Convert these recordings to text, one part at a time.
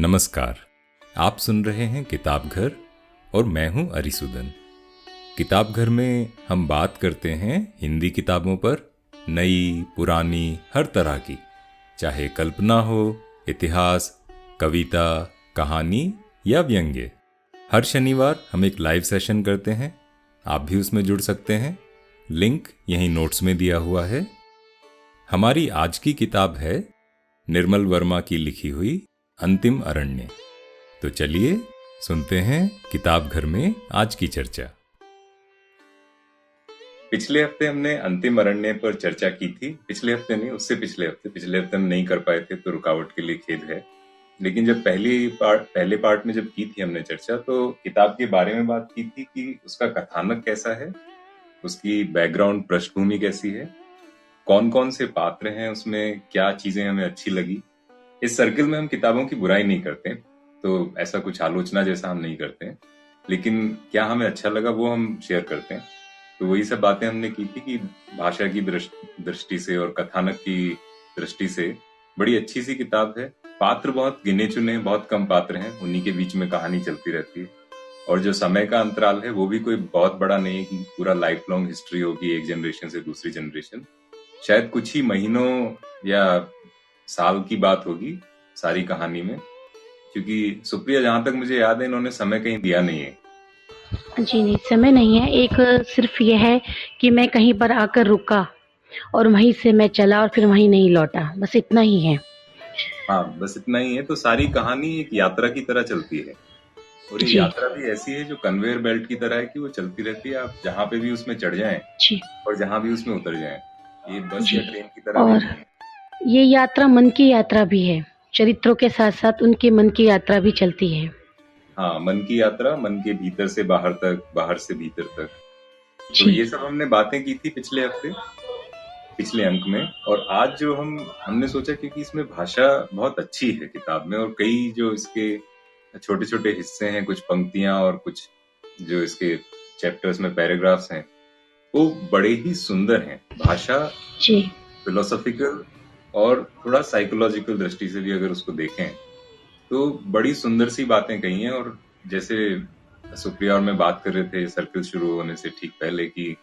नमस्कार। आप सुन रहे हैं किताब घर और मैं हूं अरिसुदन। किताब घर में हम बात करते हैं हिंदी किताबों पर, नई पुरानी हर तरह की, चाहे कल्पना हो, इतिहास, कविता, कहानी या व्यंग्य। हर शनिवार हम एक लाइव सेशन करते हैं, आप भी उसमें जुड़ सकते हैं। लिंक यहीं नोट्स में दिया हुआ है। हमारी आज की किताब है निर्मल वर्मा की लिखी हुई अंतिम अरण्य। तो चलिए सुनते हैं किताब घर में आज की चर्चा। पिछले हफ्ते हमने अंतिम अरण्य पर चर्चा की थी। पिछले हफ्ते नहीं, उससे पिछले हफ्ते हम नहीं कर पाए थे, तो रुकावट के लिए खेद है। लेकिन जब पहले पार्ट में जब की थी हमने चर्चा, तो किताब के बारे में बात की थी कि उसका कथानक कैसा है, उसकी बैकग्राउंड पृष्ठभूमि कैसी है, कौन कौन से पात्र हैं उसमें, क्या चीजें हमें अच्छी लगी। इस सर्किल में हम किताबों की बुराई नहीं करते, तो ऐसा कुछ आलोचना जैसा हम नहीं करते, लेकिन क्या हमें अच्छा लगा वो हम शेयर करते हैं। तो वही सब बातें हमने की थी कि भाषा की दृष्टि से और कथानक की दृष्टि से बड़ी अच्छी सी किताब है। पात्र बहुत गिने चुने हैं, बहुत कम पात्र हैं, उन्हीं के बीच में कहानी चलती रहती है। और जो समय का अंतराल है वो भी कोई बहुत बड़ा नहीं है कि पूरा लाइफ लॉन्ग हिस्ट्री होगी एक जनरेशन से दूसरी जनरेशन। शायद कुछ ही महीनों या साल की बात होगी सारी कहानी में, क्योंकि सुप्रिया, जहां तक मुझे याद है, इन्होंने समय कहीं दिया नहीं है। जी नहीं, समय नहीं है। एक सिर्फ ये है कि मैं कहीं पर आकर रुका और वहीं से मैं चला और फिर वहीं नहीं लौटा, बस इतना ही है। हाँ, बस इतना ही है। तो सारी कहानी एक यात्रा की तरह चलती है, और ये जी, यात्रा भी ऐसी है जो कन्वेयर बेल्ट की तरह है कि वो चलती रहती है। आप जहां पे भी उसमें चढ़ जाएं जी, और जहां भी उसमें उतर जाएं। ये बस जी। या ट्रेन की तरह भी और नहीं है। ये यात्रा मन की यात्रा भी है। चरित्रों के साथ-साथ उनके मन की यात्रा भी चलती है। हाँ, मन की यात्रा, मन के भीतर से बाहर तक, बाहर से भीतर तक। तो जी, ये सब हमने बातें की थी पिछले हफ्ते, पिछले अंक में। और आज जो हमने सोचा, क्योंकि इसमें भाषा बहुत अच्छी है किताब में, और कई जो इसके छोटे छोटे हिस्से हैं, कुछ पंक्तियां और कुछ जो इसके चैप्टर्स में पैराग्राफ्स हैं, वो बड़े ही सुंदर हैं। भाषा जी, फिलोसॉफिकल और थोड़ा साइकोलॉजिकल दृष्टि से भी अगर उसको देखें तो बड़ी सुंदर सी बातें कही हैं। और जैसे सुप्रिया और मैं बात कर रहे थे सर्कल शुरू होने से ठीक पहले कि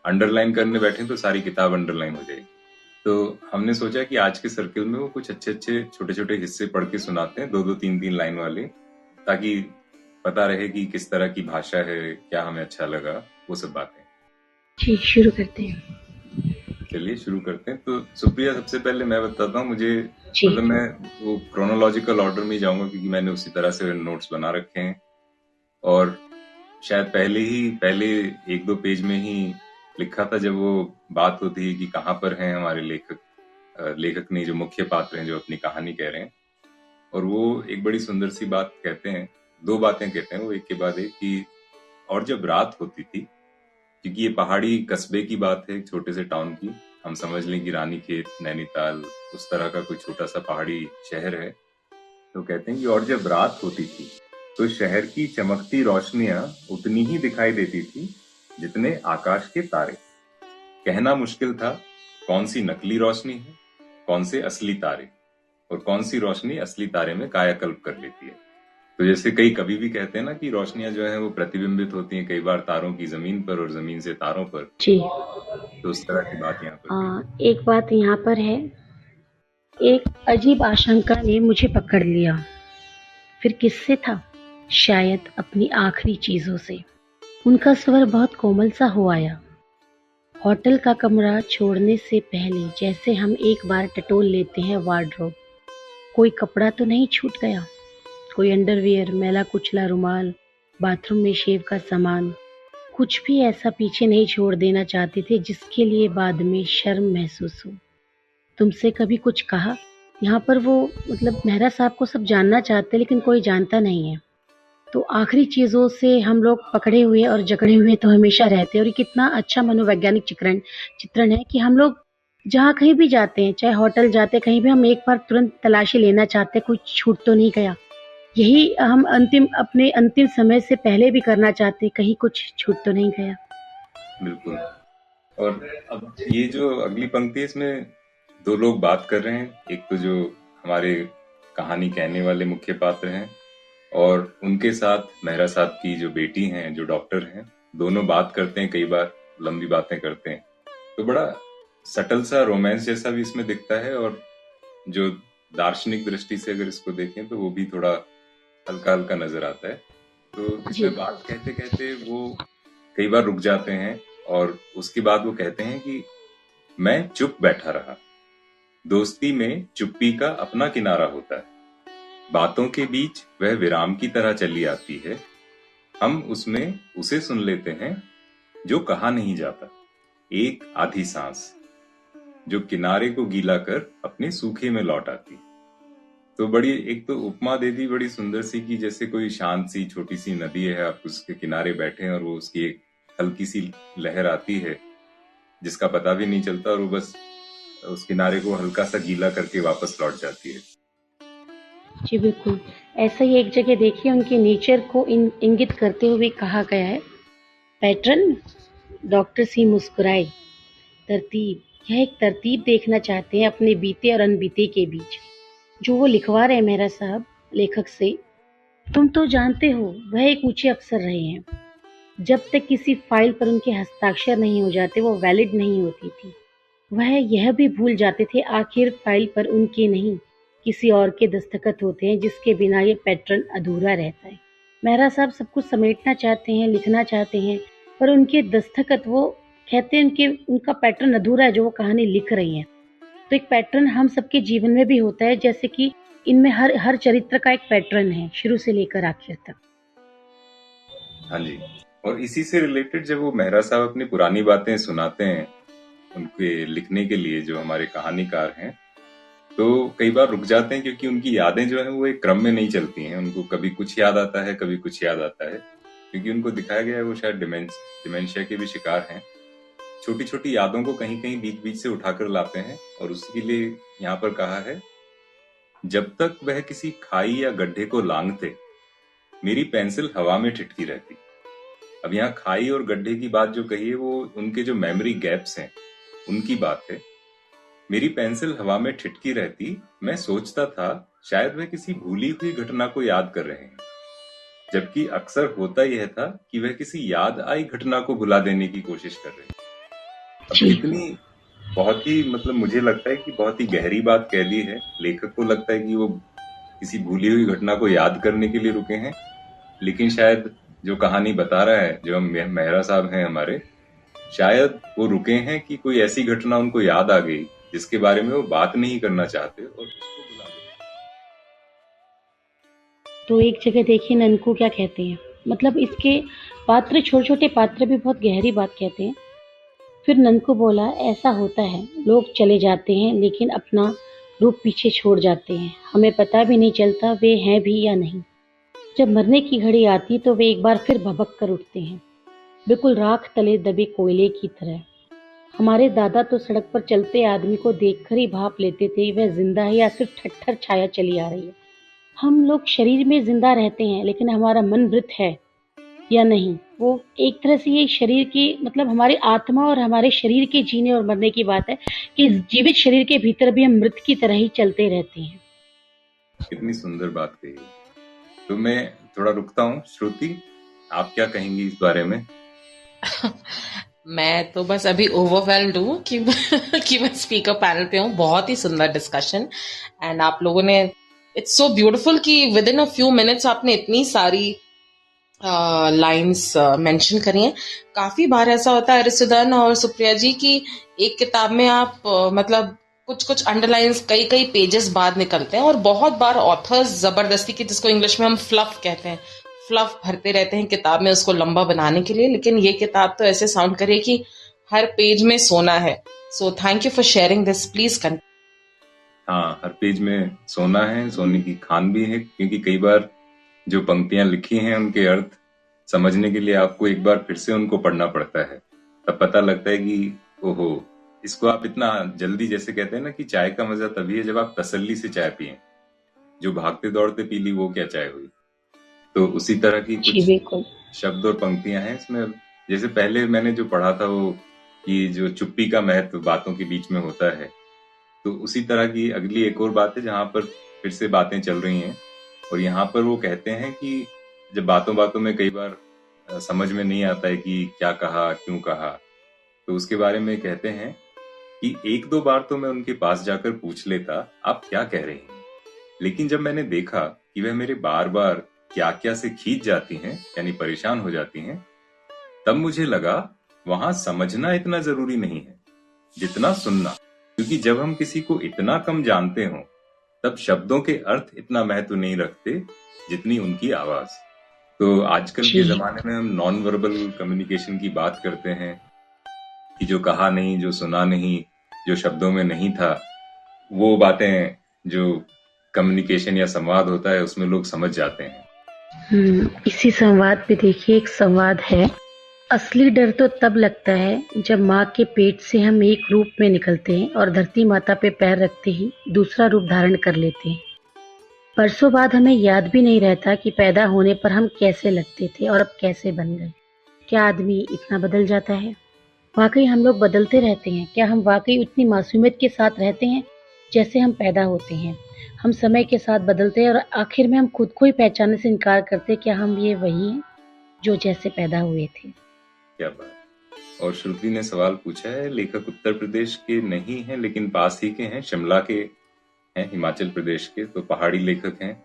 अंडरलाइन करने बैठे तो सारी किताब अंडरलाइन हो जाएगी, तो हमने सोचा कि आज के सर्कल में वो कुछ अच्छे अच्छे छोटे छोटे हिस्से पढ़ के सुनाते हैं, दो दो तीन तीन लाइन वाले, ताकि पता रहे कि किस तरह की भाषा है, क्या हमें अच्छा लगा, वो सब बातें। जी, शुरू करते हैं। चलिए शुरू करते हैं। तो सुप्रिया, सबसे पहले मैं बताता हूँ। मुझे जी, मतलब मैं वो क्रोनोलॉजिकल ऑर्डर में ही जाऊंगा, क्योंकि मैंने उसी तरह से नोट्स बना रखे हैं। और शायद पहले एक दो पेज में ही लिखा था, जब वो बात होती है कि कहाँ पर हैं हमारे लेखक, लेखक नहीं, जो मुख्य पात्र हैं जो अपनी कहानी कह रहे हैं। और वो एक बड़ी सुंदर सी बात कहते हैं, दो बातें कहते हैं वो एक के बाद एक, कि और जब रात होती थी, क्योंकि ये पहाड़ी कस्बे की बात है, एक छोटे से टाउन की, हम समझ लें कि रानीखेत, नैनीताल, उस तरह का कोई छोटा सा पहाड़ी शहर है। तो कहते हैं कि और जब रात होती थी तो शहर की चमकती रोशनियां उतनी ही दिखाई देती थी जितने आकाश के तारे। कहना मुश्किल था कौन सी नकली रोशनी है, कौन से असली तारे, और कौन सी रोशनी असली तारे में कायाकल्प कर लेती है। तो जैसे कई कवि भी कहते हैं ना कि रोशनियां जो है वो प्रतिबिंबित होती हैं कई बार तारों की जमीन पर और जमीन से तारों पर। जी। तो उस तरह की बात यहाँ पर भी है। एक बात यहाँ पर है, एक अजीब आशंका ने मुझे पकड़ लिया। फिर किससे था? शायद अपनी आखिरी चीज़ों से। उनका स्वर बहुत कोमल सा हो आया। होटल का कमरा छोड़ने से पहले जैसे हम एक बार टटोल लेते हैं वार्डरोब। कोई कपड़ा तो नहीं छूट गया? कोई अंडरवियर, मैला कुचला रुमाल, बाथरूम में शेव का सामान, कुछ भी ऐसा पीछे नहीं छोड़ देना चाहते थे जिसके लिए बाद में शर्म महसूस हो। तुमसे कभी कुछ कहा? यहाँ पर वो मतलब मेहरा साहब को सब जानना चाहते लेकिन कोई जानता नहीं है। तो आखिरी चीज़ों से हम लोग पकड़े हुए और जकड़े हुए तो हमेशा रहते हैं। और ये कितना अच्छा मनोवैज्ञानिक चित्रण चित्रण है कि हम लोग जहाँ कहीं भी जाते हैं, चाहे होटल जाते हैं, कहीं भी हम एक बार तुरंत तलाशी लेना चाहते हैं, कुछ छूट तो नहीं गया। यही हम अपने अंतिम समय से पहले भी करना चाहते हैं, कहीं कुछ छूट तो नहीं गया। बिल्कुल। और अब ये जो अगली पंक्ति है, इसमें दो लोग बात कर रहे हैं। एक तो जो हमारे कहानी कहने वाले मुख्य पात्र हैं, और उनके साथ मेहरा साहब की जो बेटी हैं, जो डॉक्टर हैं, दोनों बात करते हैं, कई बार लंबी बातें करते हैं। तो बड़ा सटल सा रोमांस जैसा भी इसमें दिखता है, और जो दार्शनिक दृष्टि से अगर इसको देखें तो वो भी थोड़ा हल्का हल्का नजर आता है। तो जी। इसमें बात कहते कहते वो कई बार रुक जाते हैं, और उसके बाद वो कहते हैं कि मैं चुप बैठा रहा। दोस्ती में चुप्पी का अपना किनारा होता है। बातों के बीच वह विराम की तरह चली आती है। हम उसमें उसे सुन लेते हैं जो कहा नहीं जाता। एक आधी सांस जो किनारे को गीला कर अपने सूखे में लौट आती। तो बड़ी एक तो उपमा दे दी बड़ी सुंदर सी, कि जैसे कोई शांत सी छोटी सी नदी है, आप उसके किनारे बैठे हैं और वो उसकी एक हल्की सी लहर आती है जिसका पता भी नहीं चलता, और वो बस उस किनारे को हल्का सा गीला करके वापस लौट जाती है। जी बिल्कुल। ऐसा ही एक जगह देखिए उनके नेचर को इंगित करते हुए कहा गया है, पैटर्न। डॉक्टर सी मुस्कुराए। तरतीब, यह एक तरतीब देखना चाहते हैं अपने बीते और अनबीते के बीच, जो वो लिखवा रहे हैं मेहरा साहब लेखक से। तुम तो जानते हो वह एक ऊंचे अफसर रहे हैं। जब तक किसी फाइल पर उनके हस्ताक्षर नहीं हो जाते वो वैलिड नहीं होती थी। वह यह भी भूल जाते थे आखिर फाइल पर उनके नहीं किसी और के दस्तखत होते हैं, जिसके बिना ये पैटर्न अधूरा रहता है। मेहरा साहब सब कुछ समेटना चाहते हैं, लिखना चाहते हैं, पर उनके दस्तखत, वो कहते हैं उनका पैटर्न अधूरा है जो वो कहानी लिख रही हैं। तो एक पैटर्न हम सबके जीवन में भी होता है, जैसे कि इनमें हर चरित्र का एक पैटर्न है शुरू से लेकर आखिर तक। हाँ जी। और इसी से रिलेटेड जब वो मेहरा साहब अपनी पुरानी बातें सुनाते हैं उनके लिखने के लिए, जो हमारे कहानीकार हैं, तो कई बार रुक जाते हैं, क्योंकि उनकी यादें जो है वो एक क्रम में नहीं चलती हैं। उनको कभी कुछ याद आता है, कभी कुछ याद आता है, क्योंकि उनको दिखाया गया है वो शायद डिमेंशिया के भी शिकार हैं। छोटी छोटी यादों को कहीं कहीं बीच बीच से उठाकर लाते हैं, और उसके लिए यहाँ पर कहा है, जब तक वह किसी खाई या गड्ढे को लांघते मेरी पेंसिल हवा में ठिठकी रहती। अब यहाँ खाई और गड्ढे की बात जो कही है वो उनके जो मेमोरी गैप्स हैं उनकी बात है। मेरी पेंसिल हवा में ठिठकी रहती, मैं सोचता था शायद वह किसी भूली हुई घटना को याद कर रहे हैं, जबकि अक्सर होता यह था कि वह किसी याद आई घटना को भुला देने की कोशिश कर रहे हैं। अब कितनी बहुत ही मतलब मुझे लगता है कि बहुत ही गहरी बात कह ली है। लेखक को लगता है कि वो किसी भूली हुई घटना को याद करने के लिए रुके हैं, लेकिन शायद जो कहानी बता रहा है, जो मेहरा साहब हैं हमारे, शायद वो रुके हैं कि कोई ऐसी घटना उनको याद आ गई जिसके बारे में वो बात नहीं करना चाहते, और उसको बुला देते। तो एक जगह देखिए ननको क्या कहते हैं, मतलब इसके पात्र, छोटे छोटे पात्र भी बहुत गहरी बात कहते हैं। फिर ननको बोला, ऐसा होता है, लोग चले जाते हैं लेकिन अपना रूप पीछे छोड़ जाते हैं। हमें पता भी नहीं चलता वे हैं भी या नहीं। जब मरने की घड़ी आती तो वे एक बार फिर भभक कर उठते हैं, बिल्कुल राख तले दबे कोयले की तरह। हमारे दादा तो सड़क पर चलते आदमी को देखकर ही भाप लेते थे वह जिंदा है या सिर्फ ठट्ठर छाया चली आ रही है। हम लोग शरीर में जिंदा रहते हैं, लेकिन हमारा मन मृत है या नहीं, वो एक तरह से ये शरीर की, मतलब हमारी आत्मा और हमारे शरीर के जीने और मरने की बात है कि जीवित शरीर के भीतर भी हम मृत की तरह ही चलते रहते हैं। कितनी सुंदर बात कही। तो मैं थोड़ा रुकता हूँ। श्रुति, आप क्या कहेंगी इस बारे में? मैं तो बस अभी ओवरवेल्म्ड हूँ कि कि मैं स्पीकर पैनल पे हूँ। बहुत ही सुंदर डिस्कशन, एंड आप लोगों ने, इट्स सो ब्यूटीफुल कि with in a few minutes आपने इतनी सारी लाइंस मेंशन करी हैं। काफी बार ऐसा होता है रिसुदन और सुप्रिया जी की एक किताब में आप मतलब कुछ कुछ अंडरलाइंस कई कई पेजेस बाद निकलते हैं, और बहुत बार ऑथर्स जबरदस्ती की, जिसको इंग्लिश में हम फ्लफ कहते हैं, फ्लफ भरते रहते हैं किताब में उसको लंबा बनाने के लिए। लेकिन ये किताब तो ऐसे साउंड करे कि हर पेज में सोना है। So thank you for sharing this, please continue. हाँ, हर पेज में सोना है, सोने की खान भी है, क्योंकि कई बार जो पंक्तियां लिखी हैं उनके अर्थ समझने के लिए आपको एक बार फिर से उनको पढ़ना पड़ता है। तब पता लगता है कि ओहो, इसको आप इतना जल्दी, जैसे कहते हैं ना कि चाय का मजा तभी है जब आप तसल्ली से चाय पिए, जो भागते दौड़ते पी ली वो क्या चाय हुई। तो उसी तरह की कुछ शब्द और पंक्तियां हैं इसमें। जैसे पहले मैंने जो पढ़ा था वो कि जो चुप्पी का महत्व बातों के बीच में होता है, तो उसी तरह की अगली एक और बात है जहां पर फिर से बातें चल रही हैं और यहाँ पर वो कहते हैं कि जब बातों बातों में कई बार समझ में नहीं आता है कि क्या कहा, क्यों कहा, तो उसके बारे में कहते हैं कि एक दो बार तो मैं उनके पास जाकर पूछ लेता आप क्या कह रही हैं, लेकिन जब मैंने देखा कि वह मेरे बार बार क्या क्या से खींच जाती हैं, यानी परेशान हो जाती हैं, तब मुझे लगा वहां समझना इतना जरूरी नहीं है जितना सुनना, क्योंकि जब हम किसी को इतना कम जानते हो तब शब्दों के अर्थ इतना महत्व नहीं रखते जितनी उनकी आवाज। तो आजकल के जी। जमाने में हम नॉन वर्बल कम्युनिकेशन की बात करते हैं कि जो कहा नहीं, जो सुना नहीं, जो शब्दों में नहीं था, वो बातें जो कम्युनिकेशन या संवाद होता है उसमें लोग समझ जाते हैं। इसी संवाद पे देखिए एक संवाद है। असली डर तो तब लगता है जब माँ के पेट से हम एक रूप में निकलते हैं और धरती माता पे पैर रखते ही दूसरा रूप धारण कर लेते हैं। बरसों बाद हमें याद भी नहीं रहता कि पैदा होने पर हम कैसे लगते थे और अब कैसे बन गए। क्या आदमी इतना बदल जाता है? वाकई हम लोग बदलते रहते हैं? क्या हम वाकई उतनी मासूमियत के साथ रहते हैं जैसे हम पैदा होते हैं? हम समय के साथ बदलते हैं और आखिर में हम खुद को ही पहचानने से इनकार करते हैं। क्या हम ये वही हैं जो जैसे पैदा हुए थे? क्या बात। और श्रुति ने सवाल पूछा है, लेखक उत्तर प्रदेश के नहीं हैं लेकिन पास ही के हैं, शिमला के हैं, हिमाचल प्रदेश के, तो पहाड़ी लेखक हैं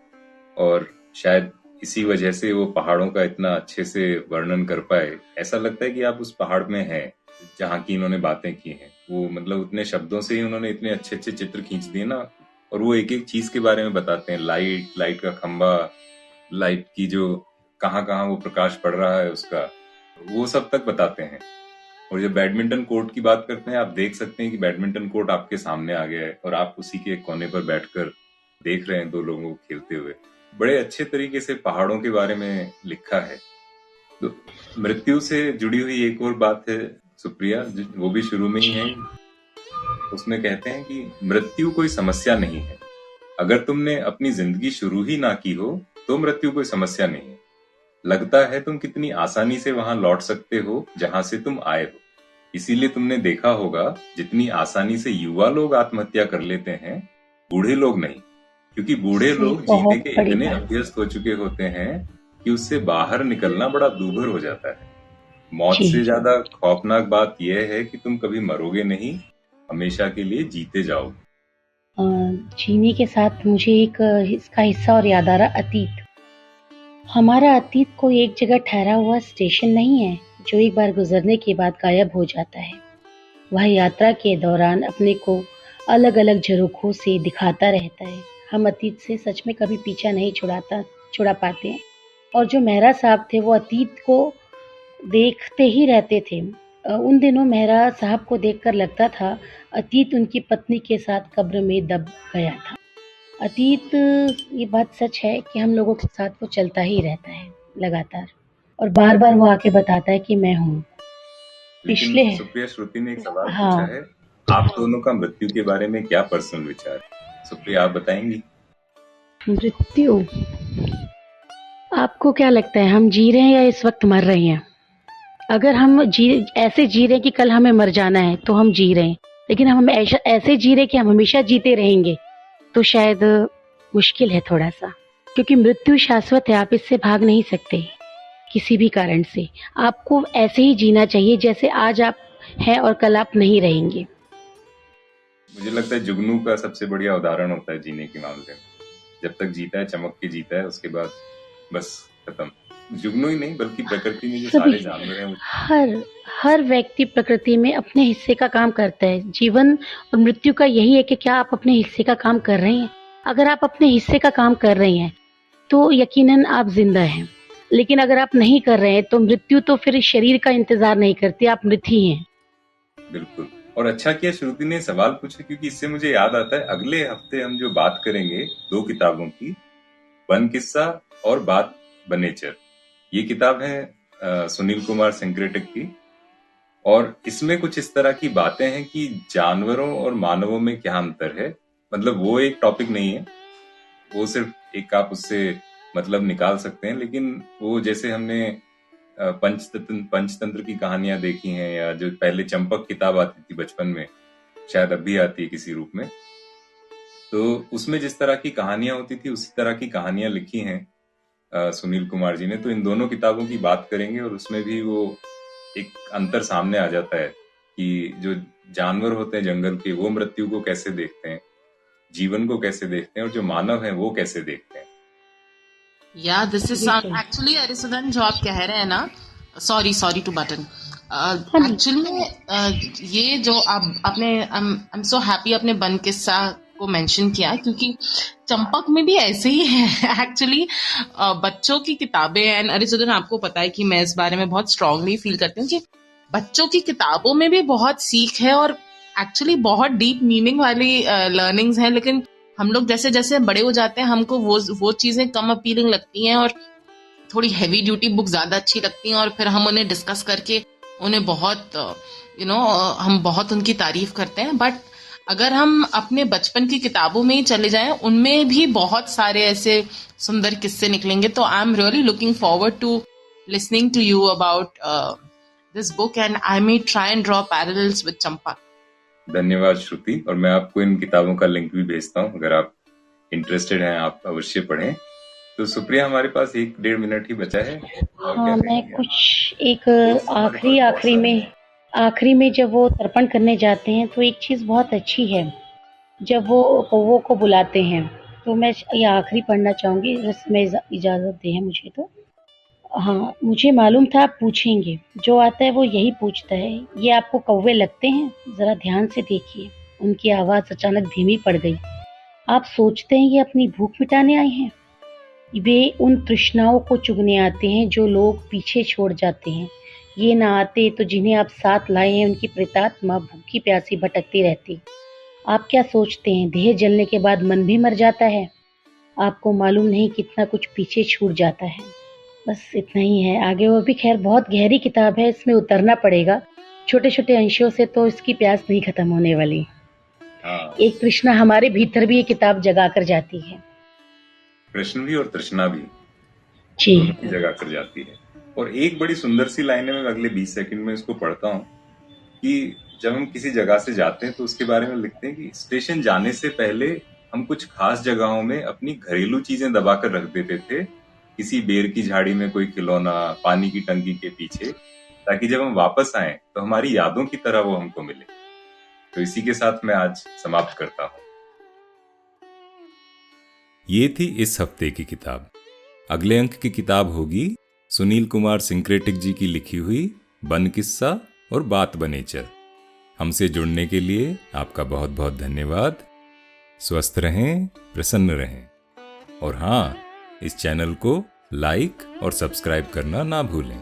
और शायद इसी वजह से वो पहाड़ों का इतना अच्छे से वर्णन कर पाए। ऐसा लगता है कि आप उस पहाड़ में हैं जहाँ की इन्होंने बातें की हैं। वो मतलब उतने शब्दों से ही उन्होंने इतने अच्छे अच्छे चित्र खींच दिए ना, और वो एक एक चीज के बारे में बताते हैं, लाइट का खंबा, लाइट की जो कहाँ कहाँ वो प्रकाश पड़ रहा है उसका, वो सब तक बताते हैं। और जब बैडमिंटन कोर्ट की बात करते हैं, आप देख सकते हैं कि बैडमिंटन कोर्ट आपके सामने आ गया है और आप उसी के कोने पर बैठकर देख रहे हैं दो लोगों को खेलते हुए। बड़े अच्छे तरीके से पहाड़ों के बारे में लिखा है। तो मृत्यु से जुड़ी हुई एक और बात है सुप्रिया, वो भी शुरू में ही है। उसमें कहते हैं कि मृत्यु कोई समस्या नहीं है। अगर तुमने अपनी जिंदगी शुरू ही ना की हो तो मृत्यु कोई समस्या नहीं है। लगता है तुम कितनी आसानी से वहां लौट सकते हो जहां से तुम आए हो। इसीलिए तुमने देखा होगा जितनी आसानी से युवा लोग आत्महत्या कर लेते हैं, बूढ़े लोग नहीं, क्योंकि बूढ़े लोग जीने बहुत के बड़ी इतने बात। अभ्यस्त हो चुके होते हैं कि उससे बाहर निकलना बड़ा दूभर हो जाता है। मौत जी। से ज्यादा खौफनाक बात यह है कि तुम कभी मरोगे नहीं, हमेशा के लिए जीते जाओ। जीने के साथ मुझे एक इसका हिस्सा और याद आ रहा, अतीत। हमारा अतीत कोई एक जगह ठहरा हुआ स्टेशन नहीं है जो एक बार गुजरने के बाद गायब हो जाता है। वह यात्रा के दौरान अपने को अलग अलग झरोखों से दिखाता रहता है। हम अतीत से सच में कभी पीछा नहीं छुड़ा पाते हैं। और जो मेहरा साहब थे वो अतीत को देखते ही रहते थे। उन दिनों मेहरा साहब को देखकर लगता था अतीत उनकी पत्नी के साथ कब्र में दब गया था। अतीत, ये बात सच है कि हम लोगों के साथ वो चलता ही रहता है लगातार, और बार बार वो आके बताता है कि मैं हूँ। पिछले लेकिन सुप्रिया, श्रुति ने एक सवाल पूछा हाँ, है, आप दोनों का मृत्यु के बारे में क्या पर्सनल विचार है? सुप्रिया, आप बताएंगी? मृत्यु, आपको क्या लगता है हम जी रहे हैं या इस वक्त मर रहे हैं? अगर हम ऐसे जी रहे हैं कि कल हमें मर जाना है तो हम जी रहे हैं, लेकिन हम ऐसे जी रहे हैं कि हम हमेशा जीते रहेंगे तो शायद मुश्किल है थोड़ा सा, क्योंकि मृत्यु शाश्वत है, आप इससे भाग नहीं सकते किसी भी कारण से। आपको ऐसे ही जीना चाहिए जैसे आज आप हैं और कल आप नहीं रहेंगे। मुझे लगता है जुगनू का सबसे बढ़िया उदाहरण होता है जीने के मामले में। जब तक जीता है चमक के जीता है, उसके बाद बस खत्म। जुगनू ही नहीं बल्कि प्रकृति में जो सभी, सारे जानवर हैं हर व्यक्ति प्रकृति में अपने हिस्से का काम करता है। जीवन और मृत्यु का यही है कि क्या आप अपने हिस्से का काम कर रहे हैं। अगर आप अपने हिस्से का काम कर रहे हैं तो यकीनन आप जिंदा हैं, लेकिन अगर आप नहीं कर रहे हैं तो मृत्यु तो फिर शरीर का इंतजार नहीं करती, आप मृत ही हैं। बिल्कुल। और अच्छा किया श्रुति ने सवाल पूछा, क्योंकि इससे मुझे याद आता है अगले हफ्ते हम जो बात करेंगे दो किताबों की, वन किस्सा और बात बनेचर। ये किताब है सुनील कुमार सिंक्रेटिक की, और इसमें कुछ इस तरह की बातें हैं कि जानवरों और मानवों में क्या अंतर है। मतलब वो एक टॉपिक नहीं है, वो सिर्फ एक आप उससे मतलब निकाल सकते हैं, लेकिन वो जैसे हमने पंचतंत्र की कहानियां देखी हैं, या जो पहले चंपक किताब आती थी बचपन में, शायद अब भी आती है किसी रूप में, तो उसमें जिस तरह की कहानियां होती थी उसी तरह की कहानियां लिखी हैं सुनील कुमार जी ने। तो इन दोनों किताबों की बात करेंगे और उसमें भी वो एक अंतर सामने आ जाता है कि जो जानवर होते हैं जंगल के वो मृत्यु को कैसे देखते हैं, जीवन को कैसे देखते हैं, और जो मानव है वो कैसे देखते हैं। या दिस इज बिल्कुल। एक्चुअली अरिसदन जो आप कह रहे हैं ना, सॉरी टू बटन, हाँ जी। एक्चुअली ये जो आपने आई एम सो हैप्पी आपने बन किस्सा को मेंशन किया, क्योंकि चंपक में भी ऐसे ही है एक्चुअली। बच्चों की किताबें, एंड अरिसदन आपको पता है कि मैं इस बारे में बहुत स्ट्रांगली फील करती हूँ कि बच्चों की किताबों में भी बहुत सीख है और एक्चुअली बहुत डीप मीनिंग वाली लर्निंग्स हैं, लेकिन हम लोग जैसे जैसे बड़े हो जाते हैं हमको वो चीजें कम अपीलिंग लगती हैं और थोड़ी हैवी ड्यूटी बुक ज्यादा अच्छी लगती हैं, और फिर हम उन्हें डिस्कस करके उन्हें बहुत हम बहुत उनकी तारीफ करते हैं। बट अगर हम अपने बचपन की किताबों में ही चले जाएं, उनमें भी बहुत सारे ऐसे सुंदर किस्से निकलेंगे। तो I am really looking forward to listening to you about this book, and I may try and draw parallels with Champa. धन्यवाद श्रुति, और मैं आपको इन किताबों का लिंक भी भेजता हूँ, अगर आप इंटरेस्टेड हैं आप अवश्य पढ़ें। तो सुप्रिया, हमारे पास 1-1.5 मिनट ही बचा है। हाँ, मैं कुछ एक आखिरी में जब वो तर्पण करने जाते हैं तो एक चीज़ बहुत अच्छी है, जब वो कौवों को बुलाते हैं। तो मैं ये आखिरी पढ़ना चाहूँगी, इसमें इजाज़त दें मुझे तो। हाँ, मुझे मालूम था आप पूछेंगे, जो आता है वो यही पूछता है, ये आपको कौवे लगते हैं? ज़रा ध्यान से देखिए। उनकी आवाज़ अचानक धीमी पड़ गई। आप सोचते हैं ये अपनी भूख मिटाने आए हैं? वे उन तृष्णाओं को चुगने आते हैं जो लोग पीछे छोड़ जाते हैं। ये ना आते तो जिन्हें आप साथ लाए हैं उनकी प्रेतात्मा भूखी प्यासी भटकती रहती। आप क्या सोचते हैं देह जलने के बाद मन भी मर जाता है? आपको मालूम नहीं कितना कुछ पीछे छूट जाता है। बस इतना ही है, आगे वो भी खैर बहुत गहरी किताब है, इसमें उतरना पड़ेगा। छोटे-छोटे अंशों से तो इसकी प्यास नहीं खत्म होने वाली। हाँ, एक तृष्णा हमारे भीतर भी ये किताब जगा कर जाती है। कृष्ण भी और तृष्णा भी जी। दोनों की जगह कर जाती है। और एक बड़ी सुंदर सी लाइन है, मैं अगले 20 सेकंड में इसको पढ़ता हूँ, कि जब हम किसी जगह से जाते हैं तो उसके बारे में लिखते हैं कि स्टेशन जाने से पहले हम कुछ खास जगहों में अपनी घरेलू चीजें दबा कर रख देते थे, किसी बेर की झाड़ी में कोई खिलौना, पानी की टंकी के पीछे, ताकि जब हम वापस आए तो हमारी यादों की तरह वो हमको मिले। तो इसी के साथ मैं आज समाप्त करता हूँ। ये थी इस हफ्ते की किताब। अगले अंक की किताब होगी सुनील कुमार सिंक्रेटिक जी की लिखी हुई बन किस्सा और बात बनेचर। हमसे जुड़ने के लिए आपका बहुत बहुत धन्यवाद। स्वस्थ रहें, प्रसन्न रहें, और हाँ, इस चैनल को लाइक और सब्सक्राइब करना ना भूलें।